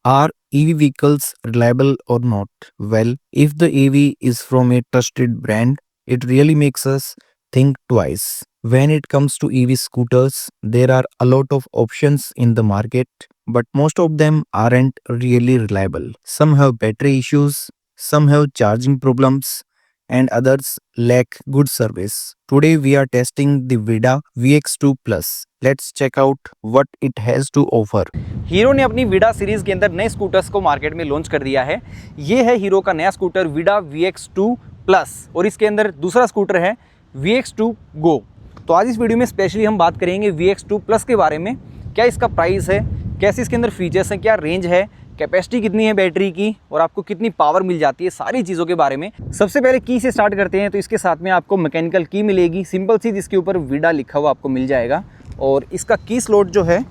Are EV vehicles reliable or not? Well, if the EV is from a trusted brand, it really makes us think twice. When it comes to EV scooters, there are a lot of options in the market, but most of them aren't really reliable. Some have battery issues, some have charging problems, and others lack good service. Today we are testing the Vida VX2 Plus. Let's check out what it has to offer. Hero ने अपनी विडा series के अंदर नए scooters को market में launch कर दिया है। ये है हीरो का नया स्कूटर विडा VX2 प्लस और इसके अंदर दूसरा स्कूटर है VX2 गो। तो आज इस वीडियो में स्पेशली हम बात करेंगे VX2 प्लस के बारे में। क्या इसका प्राइस है, कैसे इसके अंदर फीचर्स हैं, क्या रेंज है, कैपेसिटी कितनी है बैटरी की और आपको कितनी पावर मिल जाती है, सारी चीज़ों के बारे में। सबसे पहले की से स्टार्ट करते हैं। तो इसके साथ में आपको मैकेनिकल की मिलेगी, सिंपल सी, जिसके ऊपर विडा लिखा हुआ आपको मिल जाएगा। और इसका की स्लॉट जो है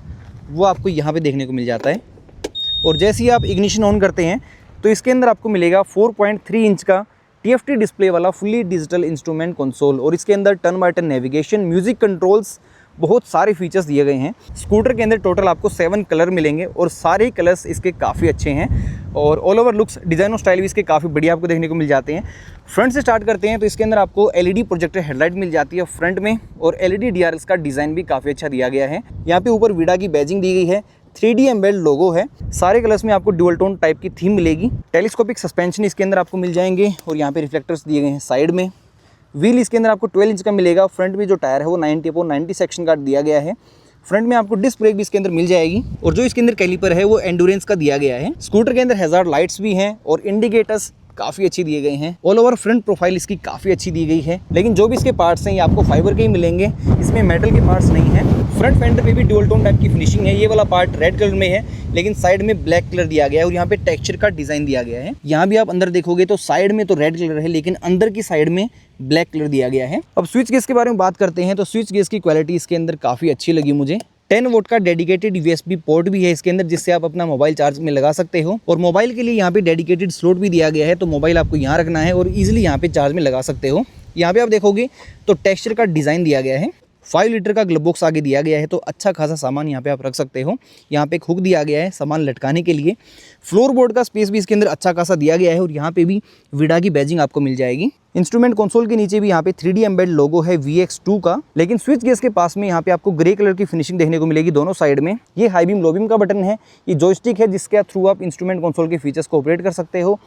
वो आपको यहाँ पे देखने को मिल जाता है। और जैसे ही आप इग्निशन ऑन करते हैं तो इसके अंदर आपको मिलेगा 4.3 इंच का TFT डिस्प्ले वाला फुली डिजिटल इंस्ट्रूमेंट कंसोल और इसके अंदर turn by turn navigation, music controls, बहुत सारे फीचर्स दिए गए हैं। स्कूटर के अंदर टोटल आपको 7 कलर मिलेंगे और सारे कलर्स इसके काफ़ी अच्छे हैं और ऑल ओवर लुक्स, डिज़ाइन और स्टाइल भी इसके काफ़ी बढ़िया आपको देखने को मिल जाते हैं। फ्रंट से स्टार्ट करते हैं तो इसके अंदर आपको LED प्रोजेक्टर हेडलाइट मिल जाती है फ्रंट में और LED DRLs का डिज़ाइन भी काफ़ी अच्छा दिया गया है। यहाँ पे ऊपर विडा की बैजिंग दी गई है, 3D एम्बेल्ड लोगो है। सारे कलर्स में आपको ड्यूअल टोन टाइप की थीम मिलेगी। टेलीस्कोपिक सस्पेंशन इसके अंदर आपको मिल जाएंगे और यहाँ पे रिफ्लेक्टर्स दिए गए हैं साइड में। व्हील इसके अंदर आपको 12 इंच का मिलेगा। फ्रंट में जो टायर है वो 90/90 सेक्शन का दिया गया है। फ्रंट में आपको डिस्क ब्रेक भी इसके अंदर मिल जाएगी और जो इसके अंदर कैलिपर है वो एंडोरेंस का दिया गया है। स्कूटर के अंदर हैजार्ड लाइट्स भी हैं और इंडिकेटर्स काफ़ी अच्छी दिए गए हैं। ऑल ओवर फ्रंट प्रोफाइल इसकी काफ़ी अच्छी दी गई है, लेकिन जो भी इसके पार्ट्स हैं ये आपको फाइबर के ही मिलेंगे, इसमें मेटल के पार्ट्स नहीं हैं। फ्रंट फेंडर पे भी डुअल टोन टाइप की फिनिशिंग है। ये वाला पार्ट रेड कलर में है लेकिन साइड में ब्लैक कलर दिया गया है और यहाँ पे टेक्सचर का डिज़ाइन दिया गया है। यहाँ भी आप अंदर देखोगे तो साइड में तो रेड कलर है लेकिन अंदर की साइड में ब्लैक कलर दिया गया है। अब स्विच गेज के बारे में बात करते हैं तो स्विच गेज की क्वालिटी इसके अंदर काफ़ी अच्छी लगी मुझे। 10 वोल्ट का डेडिकेटेड USB पोर्ट भी है इसके अंदर, जिससे आप अपना मोबाइल चार्ज में लगा सकते हो और मोबाइल के लिए यहाँ पे डेडिकेटेड स्लॉट भी दिया गया है, तो मोबाइल आपको यहाँ रखना है और इजीली यहाँ पे चार्ज में लगा सकते हो। यहाँ पे आप देखोगे तो टेक्सचर का डिज़ाइन दिया गया है। 5 लीटर का ग्लव बॉक्स आगे दिया गया है, तो अच्छा खासा सामान यहाँ पे आप रख सकते हो। यहाँ पे एक हुक दिया गया है सामान लटकाने के लिए। फ्लोर बोर्ड का स्पेस भी इसके अंदर अच्छा खासा दिया गया है और यहाँ पे भी विडा की बैजिंग आपको मिल जाएगी। इंस्ट्रूमेंट कंसोल के नीचे भी यहाँ पे 3D एम्बेड लोगो है VX2 का, लेकिन स्विच गेज के पास में यहाँ पे आपको ग्रे कलर की फिनिशिंग देखने को मिलेगी दोनों साइड में। ये हाई बीम लो बीम का बटन है, ये जॉयस्टिक है जिसके थ्रू आप इंस्ट्रूमेंट कंसोल के फीचर्स को ऑपरेट कर सकते हो।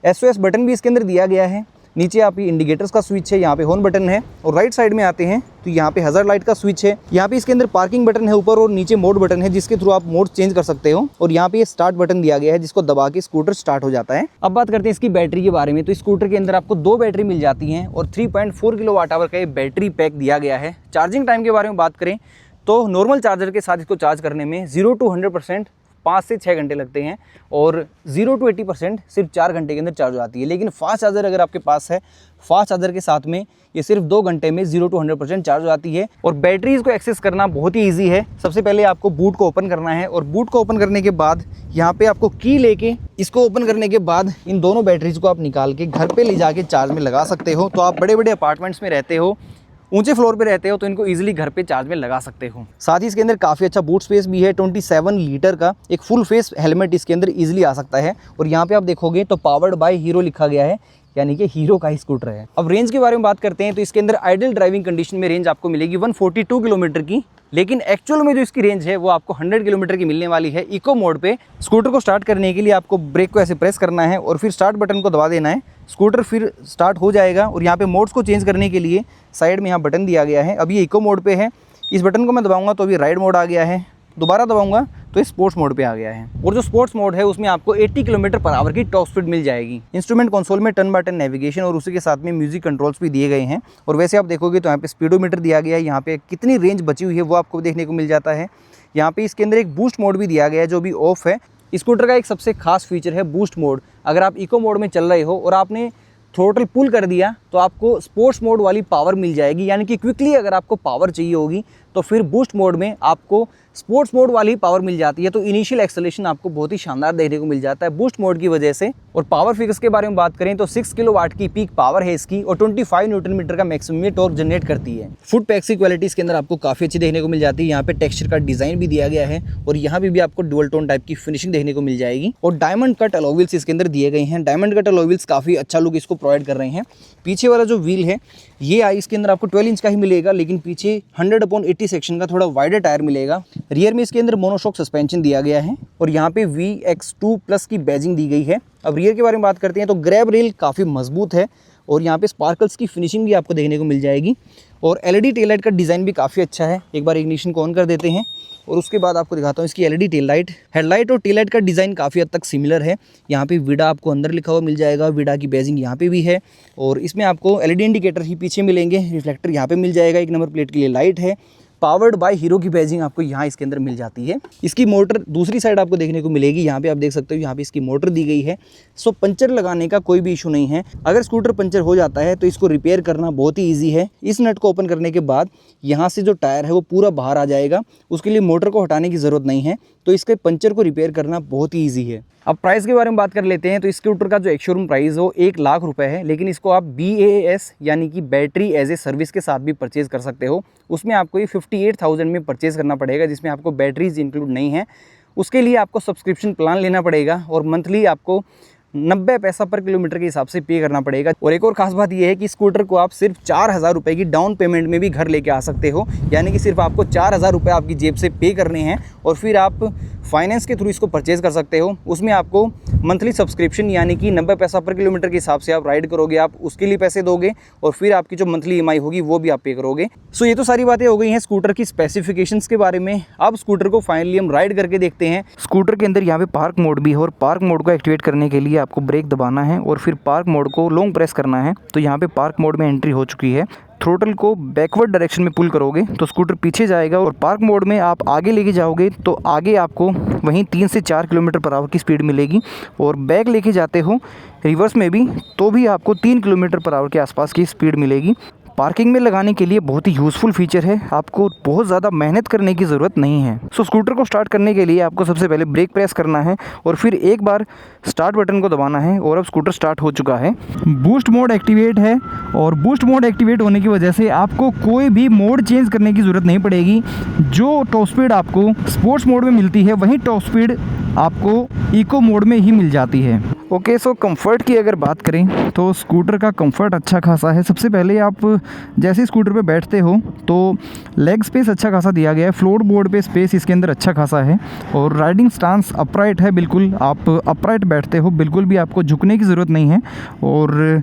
SOS बटन भी इसके अंदर दिया गया है। नीचे आप ये इंडिकेटर्स का स्विच है, यहाँ पे हॉर्न बटन है और राइट साइड में आते हैं तो यहाँ पे हैजार्ड लाइट का स्विच है। यहाँ पे इसके अंदर पार्किंग बटन है ऊपर और नीचे मोड बटन है जिसके थ्रू आप मोड चेंज कर सकते हो और यहाँ पे ये स्टार्ट बटन दिया गया है जिसको दबा के स्कूटर स्टार्ट हो जाता है। अब बात करते हैं इसकी बैटरी के बारे में। तो स्कूटर के अंदर आपको 2 बैटरी मिल जाती हैं और 3.4 kWh का ये बैटरी पैक दिया गया है। चार्जिंग टाइम के बारे में बात करें तो नॉर्मल चार्जर के साथ इसको चार्ज करने में 0 to 100% 5 से 6 घंटे लगते हैं और 0 to 80% सिर्फ 4 घंटे के अंदर चार्ज हो जाती है। लेकिन फास्ट चार्जर अगर आपके पास है, फास्ट चार्जर के साथ में ये सिर्फ 2 घंटे में 0 to 100% चार्ज हो जाती है। और बैटरीज को एक्सेस करना बहुत ही ईजी है। सबसे पहले आपको बूट को ओपन करना है और बूट को ओपन करने के बाद यहाँ पे आपको की लेके इसको ओपन करने के बाद इन दोनों बैटरीज को आप निकाल के घर पे ले जाके चार्ज में लगा सकते हो। तो आप बड़े बड़े अपार्टमेंट्स में रहते हो, ऊंचे फ्लोर पे रहते हो तो इनको इजीली घर पे चार्ज में लगा सकते हो। साथ ही इसके अंदर काफ़ी अच्छा बूट स्पेस भी है। 27 लीटर का एक फुल फेस हेलमेट इसके अंदर इजीली आ सकता है और यहाँ पे आप देखोगे तो पावर्ड बाय हीरो लिखा गया है, यानी कि हीरो का ही स्कूटर है। अब रेंज के बारे में बात करते हैं तो इसके अंदर आइडल ड्राइविंग कंडीशन में रेंज आपको मिलेगी 142 किलोमीटर की, लेकिन एक्चुअल में जो इसकी रेंज है वो आपको 100 किलोमीटर की मिलने वाली है इको मोड पे। स्कूटर को स्टार्ट करने के लिए आपको ब्रेक को ऐसे प्रेस करना है और फिर स्टार्ट बटन को दबा देना है, स्कूटर फिर स्टार्ट हो जाएगा। और यहाँ पे मोड्स को चेंज करने के लिए साइड में यहाँ बटन दिया गया है। अभी ये इको मोड पे है, इस बटन को मैं दबाऊंगा तो अभी राइड मोड आ गया है, दोबारा दबाऊंगा तो ये स्पोर्ट्स मोड पे आ गया है। और जो स्पोर्ट्स मोड है उसमें आपको 80 km/h की टॉप स्पीड मिल जाएगी। इंस्ट्रूमेंट कंसोल में टर्न बाय टर्न नेविगेशन और उसी के साथ में म्यूजिक कंट्रोल्स भी दिए गए हैं। और वैसे आप देखोगे तो यहाँ पे स्पीडोमीटर दिया गया है, यहाँ पे कितनी रेंज बची हुई है वो आपको देखने को मिल जाता है। यहाँ पे इसके अंदर एक बूस्ट मोड भी दिया गया है जो भी ऑफ है। स्कूटर का एक सबसे खास फीचर है बूस्ट मोड। अगर आप इको मोड में चल रहे हो और आपने थ्रोटल पुल कर दिया तो आपको स्पोर्ट्स मोड वाली पावर मिल जाएगी, यानी कि क्विकली अगर आपको पावर चाहिए होगी तो फिर बूस्ट मोड में आपको स्पोर्ट्स मोड वाली पावर मिल जाती है, तो इनिशियल एक्सेलरेशन आपको बहुत ही शानदार देखने को मिल जाता है बूस्ट मोड की वजह से। और पावर फिगर्स के बारे में बात करें तो 6 किलोवाट की पीक पावर है इसकी और 25 न्यूटन मीटर का मैक्सिमम टॉर्क जनरेट करती है। फुट पैक्स की क्वालिटी इसके अंदर आपको काफ़ी अच्छी देखने को मिल जाती है। यहाँ पे टेक्सचर का डिज़ाइन भी दिया गया है और यहाँ पे भी आपको डुअल टोन टाइप की फिनिशिंग देखने को मिल जाएगी। और डायमंड कट अलॉय व्हील्स इसके अंदर दिए गए हैं। डायमंड कट अलॉय व्हील्स काफ़ी अच्छा लुक इसको प्रोवाइड कर रहे हैं। पीछे वाला जो व्हील है ये इसके अंदर आपको 12 इंच का ही मिलेगा, लेकिन पीछे 100/80 सेक्शन का थोड़ा वाइडर टायर मिलेगा। रियर में इसके अंदर मोनोशॉक सस्पेंशन दिया गया है और यहाँ पे VX2+ की बैजिंग दी गई है। अब रियर के बारे में बात करते हैं तो ग्रैब रेल काफ़ी मजबूत है और यहाँ पे स्पार्कल्स की फिनिशिंग भी आपको देखने को मिल जाएगी। और LED टेल लाइट का डिज़ाइन भी काफ़ी अच्छा है। एक बार इग्निशन को ऑन कर देते हैं और उसके बाद आपको दिखाता हूँ इसकी LED टेल लाइट। हेडलाइट और टेल लाइट का डिज़ाइन काफ़ी हद तक सिमिलर है। यहाँ पे विडा आपको अंदर लिखा हुआ मिल जाएगा, विडा की बैजिंग यहाँ पे भी है और इसमें आपको LED इंडिकेटर ही पीछे मिलेंगे, रिफ्लेक्टर यहाँ पे मिल जाएगा, एक नंबर प्लेट के लिए लाइट है। पावर्ड बाय हीरो की बैजिंग आपको यहाँ इसके अंदर मिल जाती है। इसकी मोटर दूसरी साइड आपको देखने को मिलेगी, यहाँ पे आप देख सकते हो यहाँ पे इसकी मोटर दी गई है। सो पंचर लगाने का कोई भी इशू नहीं है। अगर स्कूटर पंचर हो जाता है तो इसको रिपेयर करना बहुत ही ईजी है। इस नट को ओपन करने के बाद यहाँ से जो टायर है वो पूरा बाहर आ जाएगा, उसके लिए मोटर को हटाने की ज़रूरत नहीं है, तो इसके पंचर को रिपेयर करना बहुत ही ईजी है। अब प्राइस के बारे में बात कर लेते हैं तो इस स्कूटर का जो एक शोरूम प्राइस हो 1 लाख रुपए है, लेकिन इसको आप BAS यानी कि बैटरी एज ए सर्विस के साथ भी परचेज़ कर सकते हो। उसमें आपको ये 58,000 में परचेज़ करना पड़ेगा, जिसमें आपको बैटरीज इंक्लूड नहीं है। उसके लिए आपको सब्सक्रिप्शन प्लान लेना पड़ेगा और मंथली आपको 90 पैसा पर किलोमीटर के हिसाब से पे करना पड़ेगा। और एक और खास बात यह है कि स्कूटर को आप सिर्फ 4,000 रुपये की डाउन पेमेंट में भी घर लेके आ सकते हो, यानी कि सिर्फ आपको 4,000 रुपये आपकी जेब से पे करने हैं और फिर आप फाइनेंस के थ्रू इसको परचेज़ कर सकते हो। उसमें आपको मंथली सब्सक्रिप्शन यानी कि 90 पैसा पर किलोमीटर के हिसाब से आप राइड करोगे, आप उसके लिए पैसे दोगे और फिर आपकी जो मंथली EMI होगी वो भी आप पे करोगे। सो ये तो सारी बातें हो गई हैं स्कूटर की स्पेसिफिकेशंस के बारे में। अब स्कूटर को फाइनली हम राइड करके देखते हैं। स्कूटर के अंदर यहाँ पे पार्क मोड भी है और पार्क मोड को एक्टिवेट करने के लिए आपको ब्रेक दबाना है और फिर पार्क मोड को लॉन्ग प्रेस करना है। तो यहाँ पे पार्क मोड में एंट्री हो चुकी है। थ्रोटल को बैकवर्ड डायरेक्शन में पुल करोगे तो स्कूटर पीछे जाएगा और पार्क मोड में आप आगे लेके जाओगे तो आगे आपको वहीं 3 से 4 किलोमीटर पर आवर की स्पीड मिलेगी और बैक लेके जाते हो रिवर्स में भी तो भी आपको 3 किलोमीटर पर आवर के आसपास की स्पीड मिलेगी। पार्किंग में लगाने के लिए बहुत ही यूज़फुल फीचर है, आपको बहुत ज़्यादा मेहनत करने की ज़रूरत नहीं है। सो स्कूटर को स्टार्ट करने के लिए आपको सबसे पहले ब्रेक प्रेस करना है और फिर एक बार स्टार्ट बटन को दबाना है और अब स्कूटर स्टार्ट हो चुका है। बूस्ट मोड एक्टिवेट है और बूस्ट मोड एक्टिवेट होने की वजह से आपको कोई भी मोड चेंज करने की ज़रूरत नहीं पड़ेगी। जो टॉप स्पीड आपको स्पोर्ट्स मोड में मिलती है वही टॉप स्पीड आपको इको मोड में ही मिल जाती है। ओके, सो कंफर्ट की अगर बात करें तो स्कूटर का कंफर्ट अच्छा खासा है। सबसे पहले आप जैसे स्कूटर पे बैठते हो तो लेग स्पेस अच्छा खासा दिया गया है, फ्लोर बोर्ड पे स्पेस इसके अंदर अच्छा खासा है और राइडिंग स्टांस अपराइट है, बिल्कुल आप अपराइट बैठते हो, बिल्कुल भी आपको झुकने की ज़रूरत नहीं है। और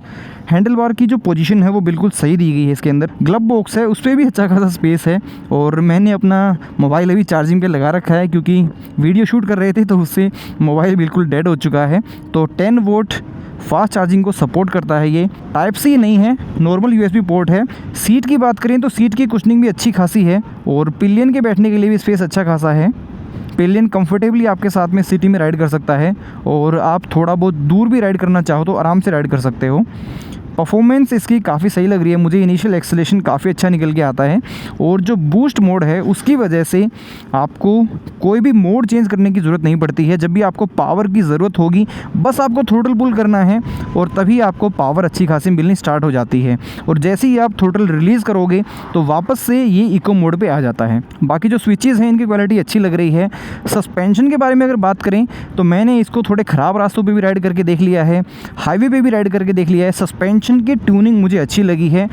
हैंडल बार की जो पोजीशन है वो बिल्कुल सही दी गई है। इसके अंदर ग्लब बॉक्स है, उस पर भी अच्छा खासा स्पेस है और मैंने अपना मोबाइल अभी चार्जिंग पे लगा रखा है क्योंकि वीडियो शूट कर रहे थे तो उससे मोबाइल बिल्कुल डेड हो चुका है। तो 10 वोल्ट फास्ट चार्जिंग को सपोर्ट करता है। ये टाइप सी नहीं है, नॉर्मल USB पोर्ट है। सीट की बात करें तो सीट की कुशनिंग भी अच्छी खासी है और पिलियन के बैठने के लिए भी स्पेस अच्छा खासा है। पिलियन कंफर्टेबली आपके साथ में सिटी में राइड कर सकता है और आप थोड़ा बहुत दूर भी राइड करना चाहो तो आराम से राइड कर सकते हो। परफॉर्मेंस इसकी काफ़ी सही लग रही है मुझे, इनिशियल एक्सेलरेशन काफ़ी अच्छा निकल के आता है और जो बूस्ट मोड है उसकी वजह से आपको कोई भी मोड चेंज करने की ज़रूरत नहीं पड़ती है। जब भी आपको पावर की ज़रूरत होगी बस आपको थ्रोटल पुल करना है और तभी आपको पावर अच्छी खासी मिलनी स्टार्ट हो जाती है और जैसे ही आप थ्रोटल रिलीज़ करोगे तो वापस से ये इको मोड पे आ जाता है। बाकी जो स्विचेज़ हैं इनकी क्वालिटी अच्छी लग रही है। सस्पेंशन के बारे में अगर बात करें तो मैंने इसको थोड़े ख़राब रास्तों पर भी राइड करके देख लिया है, हाईवे पर भी राइड करके देख लिया है। सस्पेंशन की ट्यूनिंग मुझे अच्छी लगी है,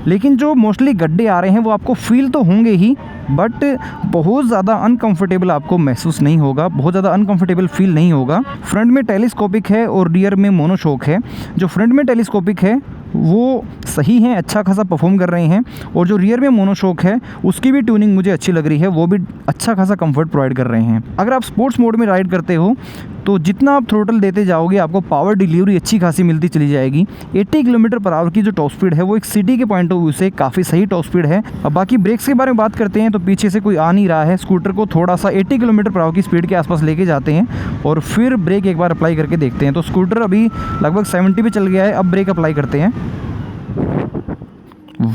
लेकिन जो मोस्टली गड्ढे आ रहे हैं वो आपको फील तो होंगे ही बट बहुत ज़्यादा अनकंफर्टेबल आपको महसूस नहीं होगा, बहुत ज़्यादा अनकंफर्टेबल फील नहीं होगा। फ्रंट में टेलीस्कोपिक है और रियर में मोनोशॉक है। जो फ्रंट में टेलीस्कोपिक है वो सही है, अच्छा खासा परफॉर्म कर रहे हैं और जो रियर में मोनोशॉक है उसकी भी ट्यूनिंग मुझे अच्छी लग रही है, वो भी अच्छा खासा कंफर्ट प्रोवाइड कर रहे हैं। अगर आप स्पोर्ट्स मोड में राइड करते हो तो जितना आप थ्रोटल देते जाओगे आपको पावर डिलीवरी अच्छी खासी मिलती चली जाएगी। 80 किलोमीटर पर आवर की जो टॉप स्पीड है वो एक सिटी के पॉइंट ऑफ व्यू से काफ़ी सही टॉप स्पीड है। अब बाकी ब्रेक्स के बारे में बात करते हैं तो पीछे से कोई आ नहीं रहा है, स्कूटर को थोड़ा सा 80 किलोमीटर पर आवर की स्पीड के आसपास लेके जाते हैं और फिर ब्रेक एक बार अप्लाई करके देखते हैं। तो स्कूटर अभी लगभग 70 पे चल गया है, अब ब्रेक अप्लाई करते हैं।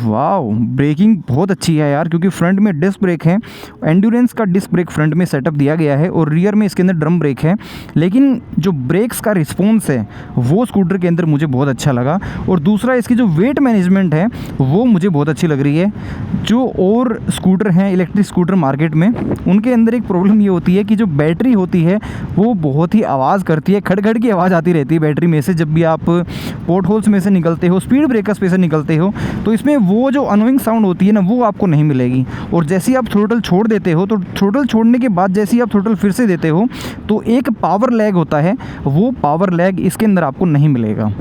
वाओ, ब्रेकिंग बहुत अच्छी है यार, क्योंकि फ्रंट में डिस्क ब्रेक है, एंड्योरेंस का डिस्क ब्रेक फ्रंट में सेटअप दिया गया है और रियर में इसके अंदर ड्रम ब्रेक है। लेकिन जो ब्रेक्स का रिस्पॉन्स है वो स्कूटर के अंदर मुझे बहुत अच्छा लगा। और दूसरा, इसकी जो वेट मैनेजमेंट है वो मुझे बहुत अच्छी लग रही है। जो और स्कूटर हैं इलेक्ट्रिक स्कूटर मार्केट में, उनके अंदर एक प्रॉब्लम ये होती है कि जो बैटरी होती है वो बहुत ही आवाज़ करती है, खड़ खड़ की आवाज़ आती रहती है बैटरी में से जब भी आप पोर्ट होल्स में से निकलते हो, स्पीड ब्रेकर्स में से निकलते हो। तो इसमें वो जो अनोइंग साउंड होती है ना, वो आपको नहीं मिलेगी। और जैसे ही आप थ्रोटल छोड़ देते हो, तो थ्रोटल छोड़ने के बाद जैसे ही आप थ्रोटल फिर से देते हो तो एक पावर लैग होता है, वो पावर लैग इसके अंदर आपको नहीं मिलेगा।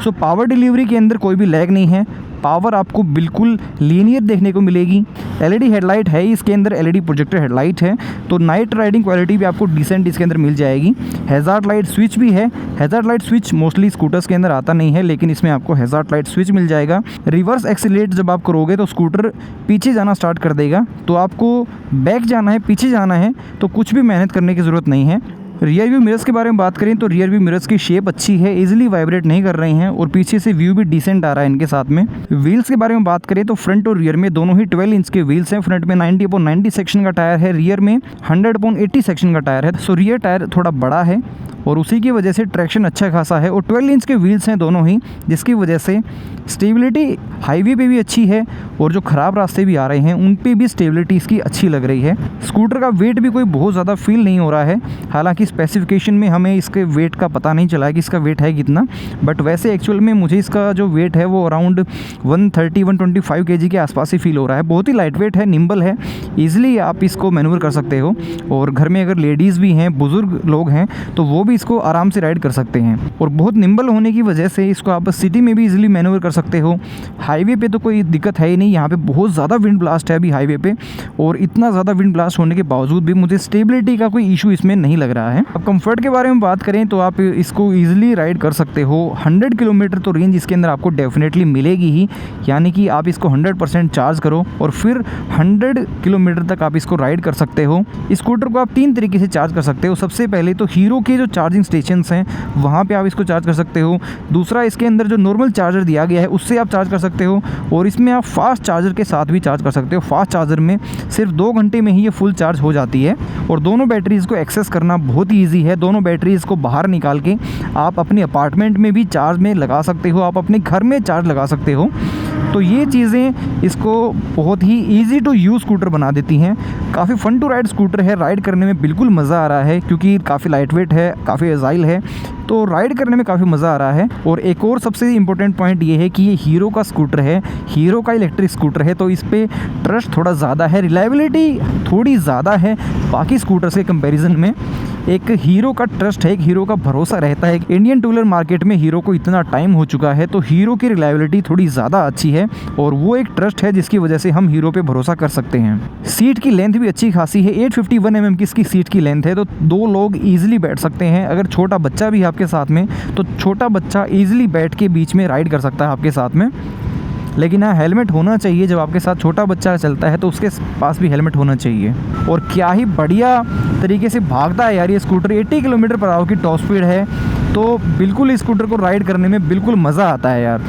सो पावर डिलीवरी के अंदर कोई भी लैग नहीं है, पावर आपको बिल्कुल लीनियर देखने को मिलेगी। एलईडी हेडलाइट है इसके अंदर, एलईडी प्रोजेक्टर हेडलाइट है, तो नाइट राइडिंग क्वालिटी भी आपको डिसेंट इसके अंदर मिल जाएगी। हैज़ार्ड लाइट स्विच भी है। Hazard light switch mostly scooters के अंदर आता नहीं है, लेकिन इसमें आपको हैज़ार्ड लाइट स्विच मिल जाएगा। रिवर्स एक्सीलरेट जब आप करोगे तो स्कूटर पीछे जाना स्टार्ट कर देगा, तो आपको बैक जाना है, पीछे जाना है, तो कुछ भी मेहनत करने की ज़रूरत नहीं है। रियर व्यू मिरर्स के बारे में बात करें तो रियर व्यू मिरर्स की शेप अच्छी है, इजीली वाइब्रेट नहीं कर रहे हैं और पीछे से व्यू भी डिसेंट आ रहा है इनके साथ में। व्हील्स के बारे में बात करें तो फ्रंट और रियर में दोनों ही 12 इंच के व्हील्स हैं। फ्रंट में 90/90 सेक्शन का टायर है, रियर में 100/80 सेक्शन का टायर है। सो रियर टायर थोड़ा बड़ा है और उसी की वजह से ट्रैक्शन अच्छा खासा है। और 12 इंच के व्हील्स हैं दोनों ही, जिसकी वजह से स्टेबिलिटी हाईवे पे भी अच्छी है और जो ख़राब रास्ते भी आ रहे हैं उन पे भी स्टेबिलिटी इसकी अच्छी लग रही है। स्कूटर का वेट भी कोई बहुत ज़्यादा फील नहीं हो रहा है, हालांकि स्पेसिफिकेशन में हमें इसके वेट का पता नहीं चला है कि इसका वेट है कितना, बट वैसे एक्चुअल में मुझे इसका जो वेट है वो अराउंड 130-125 kg के आसपास ही फील हो रहा है। बहुत ही लाइट वेट है, निम्बल है, ईजिली आप इसको मैनूवर कर सकते हो। और घर में अगर लेडीज़ भी हैं, बुज़ुर्ग लोग हैं, तो वो भी इसको आराम से राइड कर सकते हैं। और बहुत निम्बल होने की वजह से इसको आप सिटी में भी इजीली मैनूवर कर सकते हो। हाईवे पे तो कोई दिक्कत है ही नहीं, यहाँ पे बहुत ज़्यादा विंड ब्लास्ट है अभी हाईवे पे, और इतना ज़्यादा विंड ब्लास्ट होने के बावजूद भी मुझे स्टेबिलिटी का कोई इशू इसमें नहीं लग रहा है। अब कंफर्ट के बारे में बात करें तो आप इसको ईजिली राइड कर सकते हो। 100 किलोमीटर तो रेंज इसके अंदर आपको डेफिनेटली मिलेगी ही, यानी कि आप इसको 100% चार्ज करो और फिर 100 किलोमीटर तक आप इसको राइड कर सकते हो। इस स्कूटर को आप 3 तरीके से चार्ज कर सकते हो। सबसे पहले तो हीरो के जो चार्जिंग स्टेशंस हैं वहाँ पे आप इसको चार्ज कर सकते हो। दूसरा, इसके अंदर जो नॉर्मल चार्जर दिया गया है उससे आप चार्ज कर सकते हो, और इसमें आप फास्ट चार्जर के साथ भी चार्ज कर सकते हो। फास्ट चार्जर में सिर्फ 2 घंटे में ही ये फुल चार्ज हो जाती है, और दोनों बैटरीज़ को एक्सेस करना बहुत ही ईजी है। दोनों बैटरीज़ को बाहर निकाल के आप अपने अपार्टमेंट में भी चार्ज में लगा सकते हो, आप अपने घर में चार्ज लगा सकते हो। तो ये चीज़ें इसको बहुत ही ईजी टू यूज़ स्कूटर बना देती हैं। काफ़ी फ़न टू राइड स्कूटर है, राइड करने में बिल्कुल मज़ा आ रहा है, क्योंकि काफ़ी लाइट वेट है, काफ़ी एजाइल है, तो राइड करने में काफ़ी मज़ा आ रहा है। और एक और सबसे इम्पोर्टेंट पॉइंट ये है कि ये हीरो का स्कूटर है, हीरो का इलेक्ट्रिक स्कूटर है, तो इस पर ट्रस्ट थोड़ा ज़्यादा है, रिलायबिलिटी थोड़ी ज़्यादा है बाकी स्कूटर्स के कंपैरिजन में। एक हीरो का ट्रस्ट है, एक हीरो का भरोसा रहता है। इंडियन टू व्हीलर मार्केट में हीरो को इतना टाइम हो चुका है, तो हीरो की रिलायबिलिटी थोड़ी ज़्यादा अच्छी है, और वो एक ट्रस्ट है जिसकी वजह से हम हीरो पे भरोसा कर सकते हैं। सीट की लेंथ भी अच्छी खासी है, 851 mm की इसकी सीट की लेंथ है, तो 2 लोग ईजिली बैठ सकते हैं। अगर छोटा बच्चा भी आपके साथ में, तो छोटा बच्चा ईजिली बैठ के बीच में राइड कर सकता है आपके साथ में। लेकिन हाँ, हेलमेट होना चाहिए। जब आपके साथ छोटा बच्चा चलता है तो उसके पास भी हेलमेट होना चाहिए। और क्या ही बढ़िया तरीके से भागता है यार ये स्कूटर, 80 किलोमीटर/आवर की टॉप स्पीड है, तो बिल्कुल इस स्कूटर को राइड करने में बिल्कुल मज़ा आता है यार।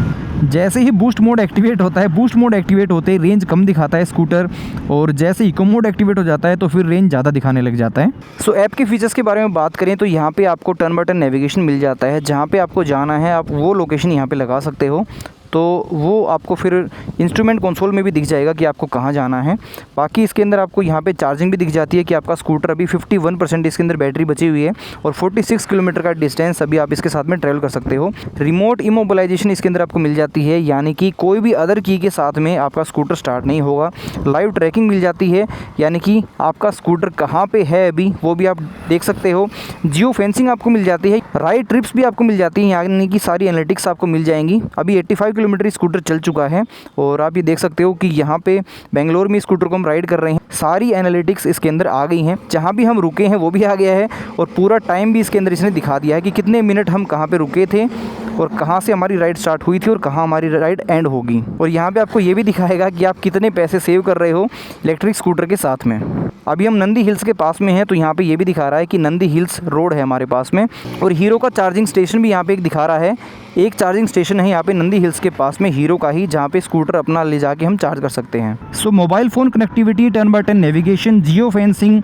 जैसे ही बूस्ट मोड एक्टिवेट होता है, बूस्ट मोड एक्टिवेट होते ही रेंज कम दिखाता है स्कूटर, और जैसे इको मोड एक्टिवेट हो जाता है तो फिर रेंज ज़्यादा दिखाने लग जाता है। सो ऐप के फीचर्स के बारे में बात करें तो यहाँ पे आपको टर्न बाय टर्न नेविगेशन मिल जाता है। जहाँ पे आपको जाना है आप वो लोकेशन यहाँ पे लगा सकते हो, तो वो आपको फिर इंस्ट्रूमेंट कंसोल में भी दिख जाएगा कि आपको कहाँ जाना है। बाकी इसके अंदर आपको यहाँ पे चार्जिंग भी दिख जाती है कि आपका स्कूटर अभी 51% इसके अंदर बैटरी बची हुई है, और 46 किलोमीटर का डिस्टेंस अभी आप इसके साथ में ट्रैवल कर सकते हो। रिमोट इमोबिलाइजेशन इसके अंदर आपको मिल जाती है, यानी कि कोई भी अदर की के साथ में आपका स्कूटर स्टार्ट नहीं होगा। लाइव ट्रैकिंग मिल जाती है, यानी कि आपका स्कूटर कहाँ पर है अभी वो भी आप देख सकते हो। जियो फेंसिंग आपको मिल जाती है, राइड ट्रिप्स भी आपको मिल जाती है, यानी कि सारी एनालिटिक्स आपको मिल जाएंगी। अभी 85 किलोमीटर स्कूटर चल चुका है, और आप ये देख सकते हो कि यहाँ पे बेंगलोर में स्कूटर को हम राइड कर रहे हैं। सारी एनालिटिक्स इसके अंदर आ गई हैं, जहाँ भी हम रुके हैं वो भी आ गया है, और पूरा टाइम भी इसके अंदर इसने दिखा दिया है कि कितने मिनट हम कहाँ पे रुके थे और कहाँ से हमारी राइड स्टार्ट हुई थी और कहाँ हमारी राइड एंड होगी। और यहाँ पे आपको ये भी दिखाएगा कि आप कितने पैसे सेव कर रहे हो इलेक्ट्रिक स्कूटर के साथ में। अभी हम नंदी हिल्स के पास में हैं, तो यहाँ पे ये भी दिखा रहा है कि नंदी हिल्स रोड है हमारे पास में। और हीरो का चार्जिंग स्टेशन भी यहाँ पे एक दिखा रहा है। एक चार्जिंग स्टेशन है यहाँ पे नंदी हिल्स के पास में हीरो का ही, जहाँ पे स्कूटर अपना ले जाके हम चार्ज कर सकते हैं। सो mobile phone connectivity, 10x10 navigation, geo fencing,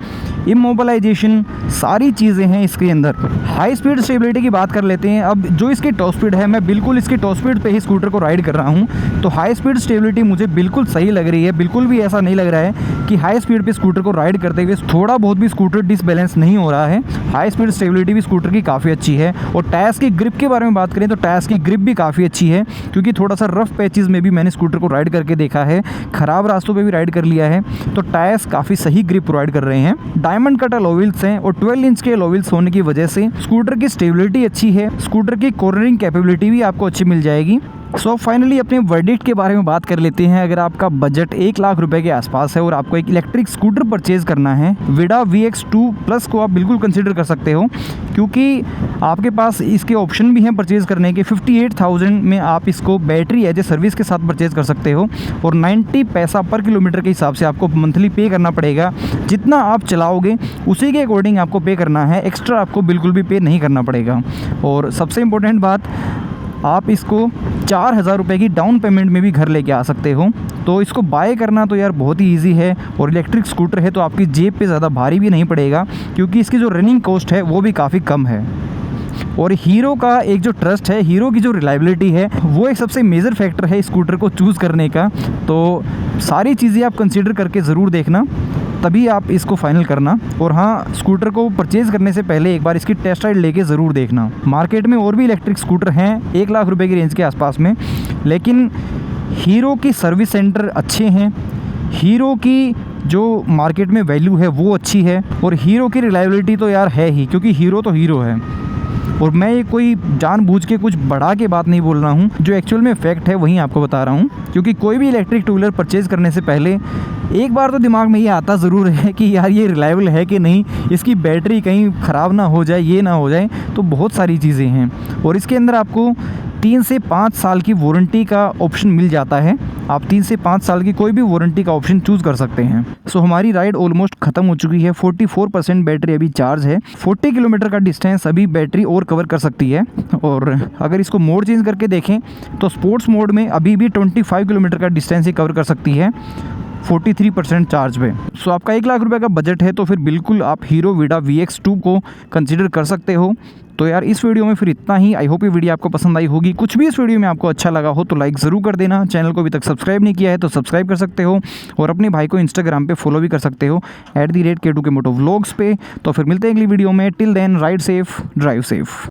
immobilization, सारी चीज़ें हैं इसके अंदर। हाई स्पीड स्टेबिलिटी की बात कर लेते हैं। अब जो इसकी टॉप स्पीड है, मैं बिल्कुल इसकी टॉप स्पीड पे ही स्कूटर को राइड कर रहा हूँ, तो हाई स्पीड स्टेबिलिटी मुझे बिल्कुल सही लग रही है। बिल्कुल भी ऐसा नहीं लग रहा है कि हाई स्पीड पे स्कूटर को राइड करते हुए थोड़ा बहुत भी स्कूटर डिसबैलेंस नहीं हो रहा है। हाई स्पीड स्टेबिलिटी भी स्कूटर की काफ़ी अच्छी है। और टायर्स की ग्रिप के बारे में बात करें तो टायर्स की ग्रिप भी काफ़ी अच्छी है, क्योंकि थोड़ा सा रफ पैचेस में भी मैंने स्कूटर को राइड करके देखा है, ख़राब रास्तों पे भी राइड कर लिया है, तो टायर्स काफ़ी सही ग्रिप प्रोवाइड कर रहे हैं। डायमंड कट अलॉय व्हील्स हैं और 12 इंच के अलॉय व्हील्स होने की वजह से स्कूटर की स्टेबिलिटी अच्छी है। स्कूटर की कॉर्नरिंग कैपेबिलिटी भी आपको अच्छी मिल जाएगी। सो फाइनली अपने वर्डिक्ट के बारे में बात कर लेते हैं। अगर आपका बजट 1 लाख रुपए के आसपास है और आपको एक इलेक्ट्रिक स्कूटर परचेज करना है, विडा VX2 प्लस को आप बिल्कुल कंसीडर कर सकते हो, क्योंकि आपके पास इसके ऑप्शन भी हैं परचेज़ करने के। 58,000 में आप इसको बैटरी एज ए सर्विस के साथ परचेज़ कर सकते हो और 90 पैसा पर किलोमीटर के हिसाब से आपको मंथली पे करना पड़ेगा। जितना आप चलाओगे उसी के अकॉर्डिंग आपको पे करना है, एक्स्ट्रा आपको बिल्कुल भी पे नहीं करना पड़ेगा। और सबसे इम्पोर्टेंट बात, आप इसको 4,000 रुपये की डाउन पेमेंट में भी घर लेके आ सकते हो। तो इसको बाय करना तो यार बहुत ही इजी है, और इलेक्ट्रिक स्कूटर है तो आपकी जेब पे ज़्यादा भारी भी नहीं पड़ेगा, क्योंकि इसकी जो रनिंग कॉस्ट है वो भी काफ़ी कम है। और हीरो का एक जो ट्रस्ट है, हीरो की जो रिलायबिलिटी है, वो एक सबसे मेजर फैक्टर है स्कूटर को चूज़ करने का। तो सारी चीज़ें आप कंसीडर करके ज़रूर देखना, तभी आप इसको फाइनल करना। और हाँ, स्कूटर को परचेज़ करने से पहले एक बार इसकी टेस्ट राइड लेके ज़रूर देखना। मार्केट में और भी इलेक्ट्रिक स्कूटर हैं 1 लाख रुपए की रेंज के आसपास में, लेकिन हीरो की सर्विस सेंटर अच्छे हैं, हीरो की जो मार्केट में वैल्यू है वो अच्छी है, और हीरो की रिलायबिलिटी तो यार है ही, क्योंकि हीरो तो हीरो है। और मैं ये कोई जानबूझ के कुछ बढ़ा के बात नहीं बोल रहा हूँ, जो एक्चुअल में फैक्ट है वहीं आपको बता रहा हूँ। क्योंकि कोई भी इलेक्ट्रिक टू व्हीलर परचेज़ करने से पहले एक बार तो दिमाग में ये आता ज़रूर है कि यार ये रिलायबल है कि नहीं, इसकी बैटरी कहीं ख़राब ना हो जाए, ये ना हो जाए, तो बहुत सारी चीज़ें हैं। और इसके अंदर आपको 3 से 5 साल की वारंटी का ऑप्शन मिल जाता है। आप 3 से 5 साल की कोई भी वारंटी का ऑप्शन चूज़ कर सकते हैं। सो हमारी राइड ऑलमोस्ट ख़त्म हो चुकी है। 44% बैटरी अभी चार्ज है। 40 किलोमीटर का डिस्टेंस अभी बैटरी और कवर कर सकती है। और अगर इसको मोड चेंज करके देखें तो स्पोर्ट्स मोड में अभी भी 25 किलोमीटर का डिस्टेंस ही कवर कर सकती है 43% चार्ज पे। सो आपका 1 लाख रुपए का बजट है, तो फिर बिल्कुल आप हीरो विडा VX2 को कंसिडर कर सकते हो। तो यार इस वीडियो में फिर इतना ही। आई होप ये वीडियो आपको पसंद आई होगी। कुछ भी इस वीडियो में आपको अच्छा लगा हो तो लाइक ज़रूर कर देना। चैनल को अभी तक सब्सक्राइब नहीं किया है तो सब्सक्राइब कर सकते हो, और अपने भाई को इंस्टाग्राम पे फॉलो भी कर सकते हो @K2K Moto Vlogs पे। तो फिर मिलते हैं अगली वीडियो में। Till then, ride safe, drive safe.